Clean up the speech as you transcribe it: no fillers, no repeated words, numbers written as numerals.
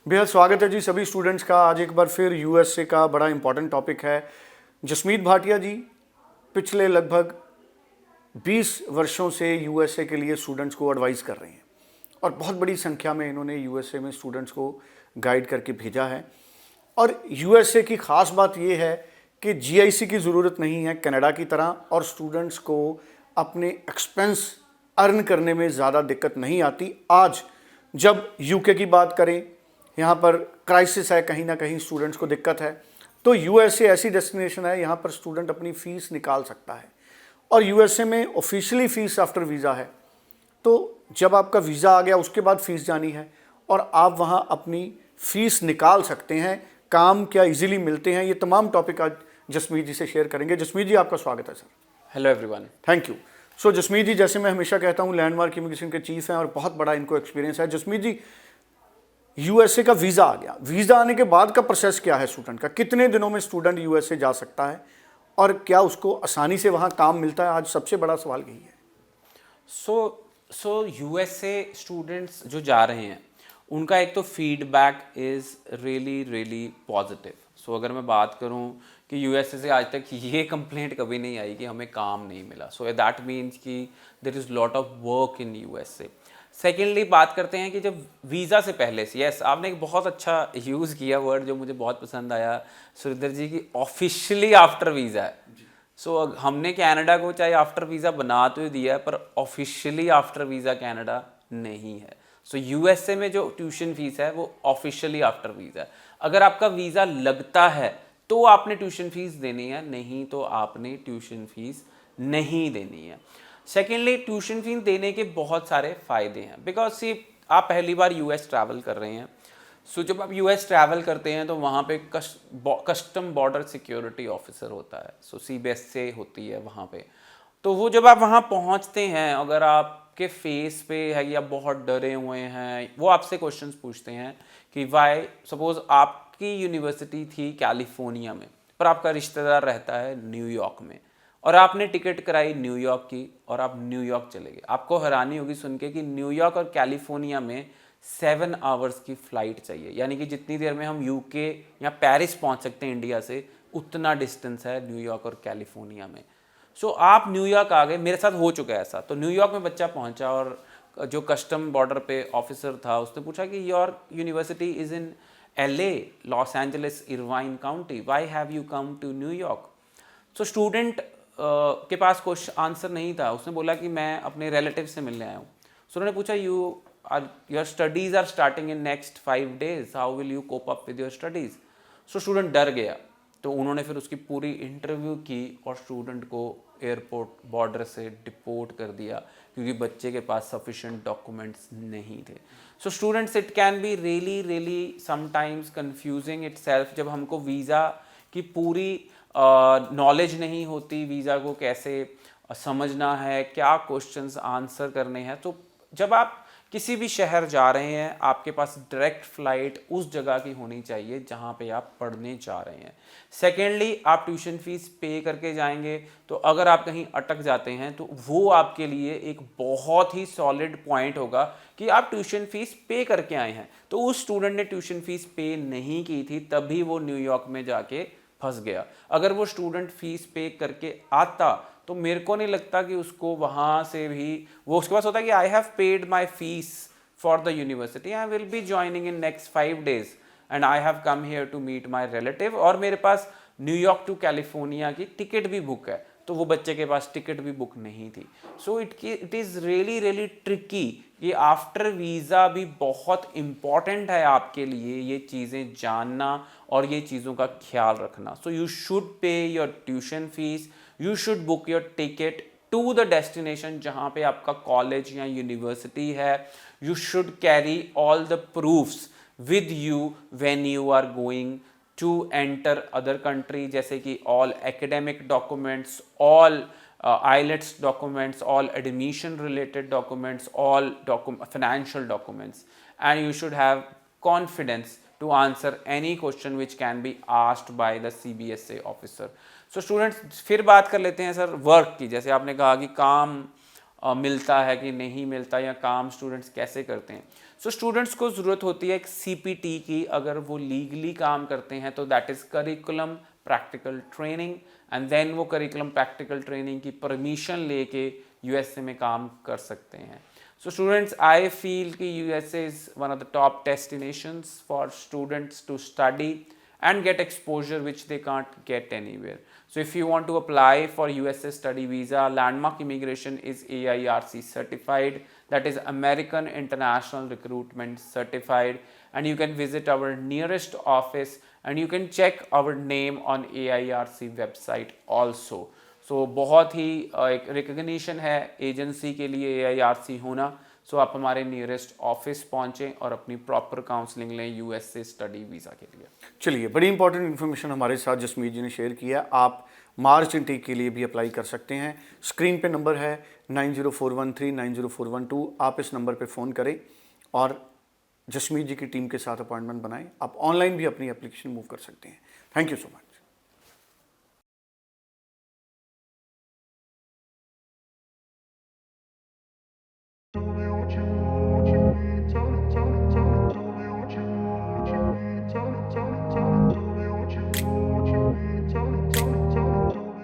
बेहद स्वागत है जी सभी स्टूडेंट्स का। आज एक बार फिर यूएसए का बड़ा इंपॉर्टेंट टॉपिक है। जसमीत भाटिया जी पिछले लगभग 20 वर्षों से यूएसए के लिए स्टूडेंट्स को एडवाइस कर रहे हैं और बहुत बड़ी संख्या में इन्होंने यूएसए में स्टूडेंट्स को गाइड करके भेजा है। और यूएसए की ख़ास बात यह है कि जीआईसी की ज़रूरत नहीं है कनाडा की तरह, और स्टूडेंट्स को अपने एक्सपेंस अर्न करने में ज़्यादा दिक्कत नहीं आती। आज जब यूके की बात करें, यहाँ पर क्राइसिस है, कहीं ना कहीं स्टूडेंट्स को दिक्कत है, तो यूएसए ऐसी डेस्टिनेशन है यहाँ पर स्टूडेंट अपनी फ़ीस निकाल सकता है। और यूएसए में ऑफिशियली फ़ीस आफ्टर वीज़ा है, तो जब आपका वीज़ा आ गया उसके बाद फ़ीस जानी है और आप वहाँ अपनी फ़ीस निकाल सकते हैं। काम क्या इजीली मिलते हैं, ये तमाम टॉपिक आज जसमीत जी से शेयर करेंगे। जसमीत जी आपका स्वागत है sir. Hello everyone. Thank you. So Jasmeet ji, जैसे मैं हमेशा कहता हूँ, लैंडमार्क इमिग्रेशन के चीफ हैं और बहुत बड़ा इनको एक्सपीरियंस है। जसमीत जी, यूएसए का वीज़ा आ गया, वीज़ा आने के बाद का प्रोसेस क्या है स्टूडेंट का? कितने दिनों में स्टूडेंट यूएसए जा सकता है और क्या उसको आसानी से वहाँ काम मिलता है? आज सबसे बड़ा सवाल यही है। सो यूएसए स्टूडेंट्स जो जा रहे हैं उनका एक तो feedback is really really positive. So अगर मैं बात करूं कि यूएसए से आज तक ये कंप्लेंट कभी नहीं आई कि हमें काम नहीं मिला। सो दैट मीन्स कि there is lot of work in USA. Secondly बात करते हैं कि जब वीज़ा से पहले से, यस आपने एक बहुत अच्छा यूज़ किया वर्ड जो मुझे बहुत पसंद आया सुरेंद्र जी, की ऑफिशियली आफ्टर वीज़ा है। सो हमने कनाडा को चाहे आफ्टर वीज़ा बना तो दिया है, पर ऑफिशियली आफ्टर वीज़ा कनाडा नहीं है। सो यूएसए में जो ट्यूशन फीस है वो ऑफिशियली आफ्टर वीज़ा है। अगर आपका वीज़ा लगता है तो आपने ट्यूशन फीस देनी है, नहीं तो आपने ट्यूशन फीस नहीं देनी है। सेकेंडली, ट्यूशन फीस देने के बहुत सारे फ़ायदे हैं, बिकॉज सी आप पहली बार यूएस ट्रैवल कर रहे हैं। सो जब आप यूएस ट्रैवल करते हैं तो वहाँ पे कस्टम बॉर्डर सिक्योरिटी ऑफिसर होता है। सो सीबीएसए होती है वहाँ पे। तो वो जब आप वहाँ पहुँचते हैं, अगर आपके फेस पे है या बहुत डरे हुए हैं, वो आपसे क्वेश्चंस पूछते हैं कि वाई, सपोज आपकी यूनिवर्सिटी थी कैलिफोर्निया में पर आपका रिश्तेदार रहता है न्यूयॉर्क में और आपने टिकट कराई न्यूयॉर्क की और आप न्यूयॉर्क चले गए। आपको हैरानी होगी सुन के कि न्यूयॉर्क और कैलिफोर्निया में 7 आवर्स की फ़्लाइट चाहिए, यानी कि जितनी देर में हम यूके या पेरिस पहुंच सकते हैं इंडिया से, उतना डिस्टेंस है न्यूयॉर्क और कैलिफोर्निया में। सो आप न्यूयॉर्क आ गए, मेरे साथ हो चुका है ऐसा। तो न्यूयॉर्क में बच्चा पहुंचा और जो कस्टम बॉर्डर पे ऑफिसर था उसने पूछा कि your university is in LA, Los Angeles, Irvine county, why have you come to New York? So student के पास कुछ आंसर नहीं था। उसने बोला कि मैं अपने रिलेटिव से मिलने आया हूँ। सो उन्होंने पूछा your studies are starting in next 5 days, how will you cope up with your studies? So student डर गया। तो उन्होंने फिर उसकी पूरी इंटरव्यू की और स्टूडेंट को एयरपोर्ट बॉर्डर से डिपोर्ट कर दिया क्योंकि बच्चे के पास सफिशिएंट डॉक्यूमेंट्स नहीं थे। So students, it can be really really sometimes confusing itself जब हमको वीज़ा की पूरी नॉलेज नहीं होती, वीज़ा को कैसे समझना है, क्या क्वेश्चंस आंसर करने हैं। तो जब आप किसी भी शहर जा रहे हैं, आपके पास डायरेक्ट फ़्लाइट उस जगह की होनी चाहिए जहाँ पे आप पढ़ने जा रहे हैं। सेकेंडली, आप ट्यूशन फीस पे करके जाएंगे, तो अगर आप कहीं अटक जाते हैं तो वो आपके लिए एक बहुत ही सॉलिड पॉइंट होगा कि आप ट्यूशन फीस पे करके आए हैं। तो उस स्टूडेंट ने ट्यूशन फीस पे नहीं की थी, तभी वो न्यूयॉर्क में जाके फंस गया। अगर वो स्टूडेंट फीस पे करके आता तो मेरे को नहीं लगता कि उसको वहाँ से भी, वो उसके पास होता है कि I have paid my fees for the university, I will be joining in next 5 days and I have come here to meet my relative, और मेरे पास न्यूयॉर्क टू कैलिफोर्निया की टिकट भी बुक है। तो वो बच्चे के पास टिकट भी बुक नहीं थी। So it is really really tricky. ये आफ्टर वीज़ा भी बहुत इम्पॉर्टेंट है आपके लिए, ये चीज़ें जानना और ये चीज़ों का ख्याल रखना। So you should pay your tuition fees, you should book your ticket to the destination जहाँ पे आपका कॉलेज या यूनिवर्सिटी है। You should carry all the proofs with you when you are going to enter other country, जैसे कि all academic documents, all IELTS documents, all admission related documents, all financial documents, and you should have confidence to answer any question which can be asked by the CBSA officer. So students, फिर बात कर लेते हैं sir work की। जैसे आपने कहा कि काम मिलता है कि नहीं मिलता, या काम स्टूडेंट्स कैसे करते हैं। सो स्टूडेंट्स को ज़रूरत होती है एक CPT की। अगर वो लीगली काम करते हैं तो that is curriculum practical training, and then वो करिकुलम प्रैक्टिकल ट्रेनिंग की परमिशन लेके USA में काम कर सकते हैं। So students, I feel कि USA is one of the top destinations for students to study and get exposure which they can't get anywhere. So if you want to apply for USA study visa, Landmark Immigration is AIRC certified, that is American International Recruitment certified, and you can visit our nearest office and you can check our name on AIRC website also. सो बहुत ही एक recognition है agency के लिए AIRC होना। सो आप हमारे nearest office पहुंचें और अपनी प्रॉपर काउंसलिंग लें USA स्टडी वीज़ा के लिए। चलिए, बड़ी इंपॉर्टेंट इन्फॉर्मेशन हमारे साथ जसमीत जी ने शेयर किया। आप मार्च इनटेक के लिए भी अप्लाई कर सकते हैं। स्क्रीन पे नंबर है 9041390412। आप इस नंबर पे फ़ोन करें और जसमीत जी की टीम के साथ अपॉइंटमेंट बनाएं। आप ऑनलाइन भी अपनी एप्लीकेशन मूव कर सकते हैं। Thank you so much.